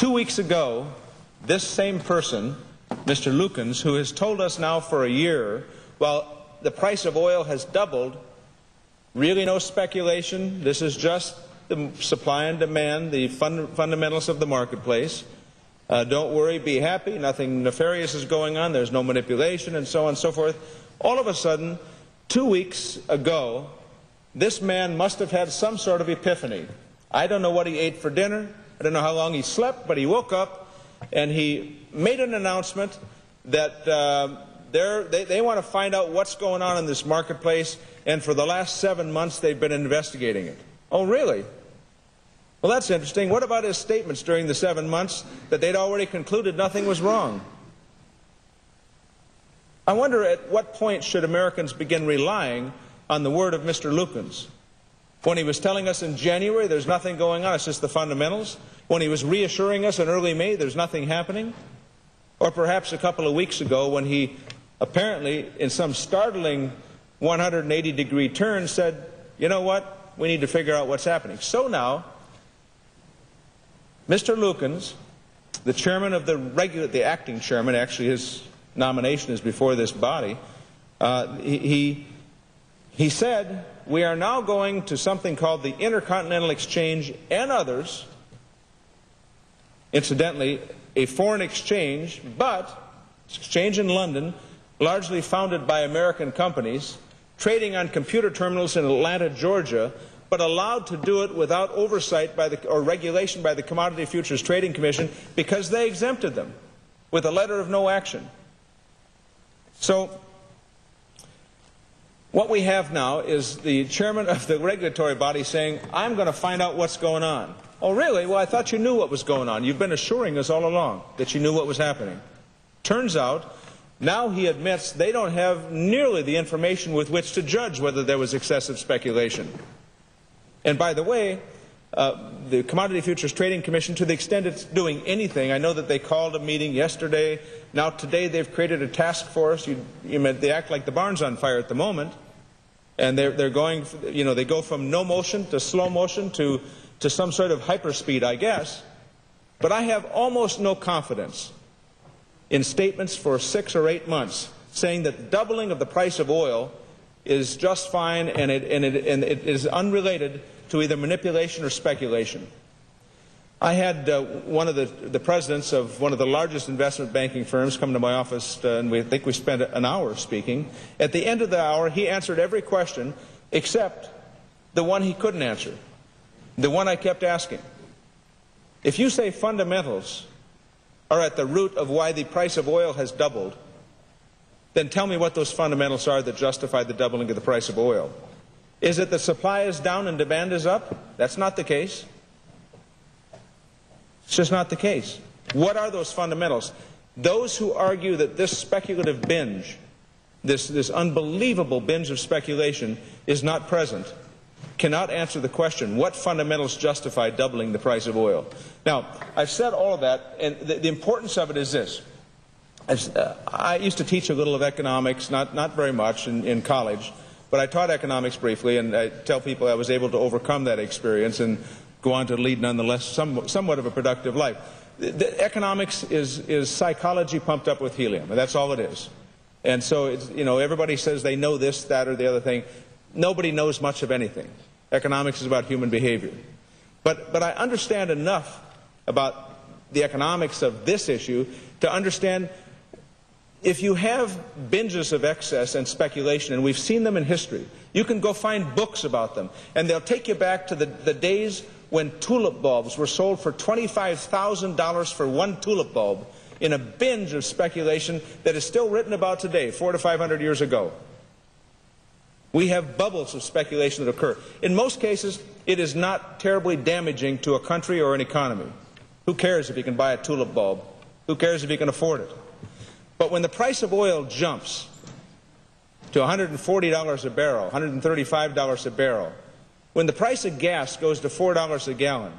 2 weeks ago, this same person, Mr. Lukens, who has told us now for a year, while the price of oil has doubled, really no speculation, this is just the supply and demand, the fundamentals of the marketplace. Don't worry, be happy, nothing nefarious is going on, there's no manipulation, and so on and so forth. All of a sudden, 2 weeks ago, this man must have had some sort of epiphany. I don't know what he ate for dinner, I don't know how long he slept, but he woke up and he made an announcement that they want to find out what's going on in this marketplace, and for the last 7 months they've been investigating it. Oh, really? Well, that's interesting. What about his statements during the 7 months that they'd already concluded nothing was wrong? I wonder at what point should Americans begin relying on the word of Mr. Lukens? When he was telling us in January there's nothing going on, it's just the fundamentals. When he was reassuring us in early May there's nothing happening. Or perhaps a couple of weeks ago when he apparently, in some startling 180-degree turn, said, you know what, we need to figure out what's happening. So now, Mr. Lukens, the chairman of the acting chairman, actually his nomination is before this body, he said, we are now going to something called the Intercontinental Exchange and others, incidentally, a foreign exchange, but exchange in London, largely founded by American companies, trading on computer terminals in Atlanta, Georgia, but allowed to do it without oversight or regulation by the Commodity Futures Trading Commission because they exempted them with a letter of no action. So what we have now is the chairman of the regulatory body saying, I'm going to find out what's going on. Oh, really? Well, I thought you knew what was going on. You've been assuring us all along that you knew what was happening. Turns out, now he admits they don't have nearly the information with which to judge whether there was excessive speculation. And by the way, the Commodity Futures Trading Commission, to the extent it's doing anything, I know that they called a meeting yesterday. Now today they've created a task force. They act like the barn's on fire at the moment. And they're going, they go from no motion to slow motion to some sort of hyperspeed, I guess. But I have almost no confidence in statements for 6 or 8 months saying that doubling of the price of oil is just fine and it is unrelated to either manipulation or speculation. I had one of the presidents of one of the largest investment banking firms come to my office, and I think we spent an hour speaking. At the end of the hour, he answered every question except the one he couldn't answer, the one I kept asking. If you say fundamentals are at the root of why the price of oil has doubled, then tell me what those fundamentals are that justify the doubling of the price of oil. Is it that supply is down and demand is up? That's not the case. It's just not the case. What are those fundamentals? Those who argue that this speculative binge, this unbelievable binge of speculation is not present, cannot answer the question, what fundamentals justify doubling the price of oil? Now, I've said all of that, and the importance of it is this. I used to teach a little of economics, not very much in college, but I taught economics briefly, and I tell people I was able to overcome that experience and go on to lead nonetheless somewhat of a productive life. The economics is psychology pumped up with helium, and that's all it is. And so it's, everybody says they know this, that, or the other thing. Nobody knows much of anything. Economics is about human behavior. But I understand enough about the economics of this issue to understand if you have binges of excess and speculation, and we've seen them in history, you can go find books about them, and they'll take you back to the days when tulip bulbs were sold for $25,000 for one tulip bulb in a binge of speculation that is still written about today, 400 to 500 years ago. We have bubbles of speculation that occur. In most cases, it is not terribly damaging to a country or an economy. Who cares if you can buy a tulip bulb? Who cares if you can afford it? But when the price of oil jumps to $140 a barrel, $135 a barrel, when the price of gas goes to $4 a gallon,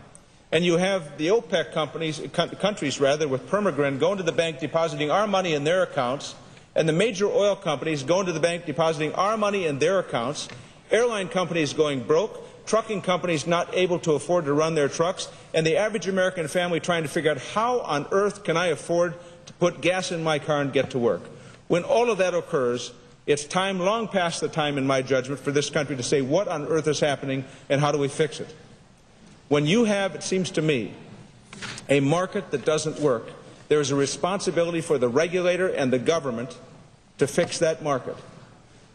and you have the OPEC countries with Permagrin going to the bank depositing our money in their accounts, and the major oil companies going to the bank depositing our money in their accounts, airline companies going broke, trucking companies not able to afford to run their trucks, and the average American family trying to figure out how on earth can I afford to put gas in my car and get to work. When all of that occurs, it's time, long past the time in my judgment, for this country to say what on earth is happening and how do we fix it. When you have, it seems to me, a market that doesn't work, there is a responsibility for the regulator and the government to fix that market.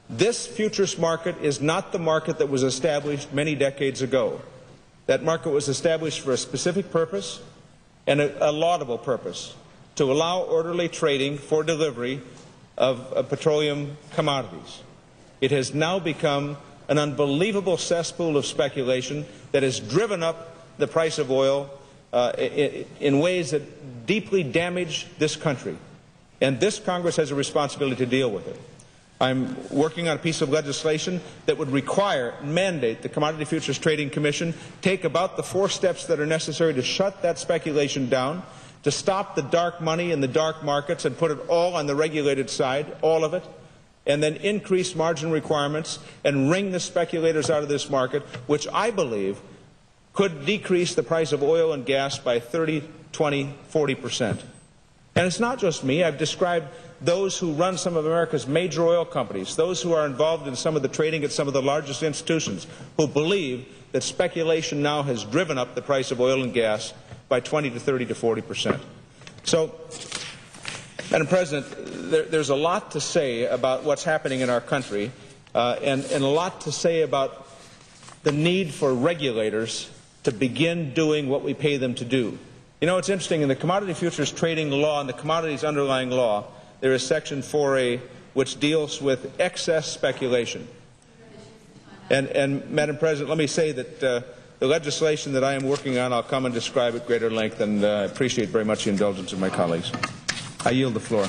This futures market is not the market that was established many decades ago. That market was established for a specific purpose and a laudable purpose, to allow orderly trading for delivery of petroleum commodities. It has now become an unbelievable cesspool of speculation that has driven up the price of oil in ways that deeply damage this country. And this Congress has a responsibility to deal with it. I'm working on a piece of legislation that would require, mandate the Commodity Futures Trading Commission take about the 4 steps that are necessary to shut that speculation down, to stop the dark money in the dark markets and put it all on the regulated side, all of it, and then increase margin requirements and wring the speculators out of this market, which I believe could decrease the price of oil and gas by 30, 20, 40%. And it's not just me. I've described those who run some of America's major oil companies, those who are involved in some of the trading at some of the largest institutions, who believe that speculation now has driven up the price of oil and gas by 20 to 30 to 40%. So, Madam President, there's a lot to say about what's happening in our country, and a lot to say about the need for regulators to begin doing what we pay them to do. You know, it's interesting, in the commodity futures trading law and the commodities underlying law, there is Section 4A, which deals with excess speculation. And Madam President, let me say that the legislation that I am working on, I'll come and describe at greater length, and I appreciate very much the indulgence of my colleagues. I yield the floor.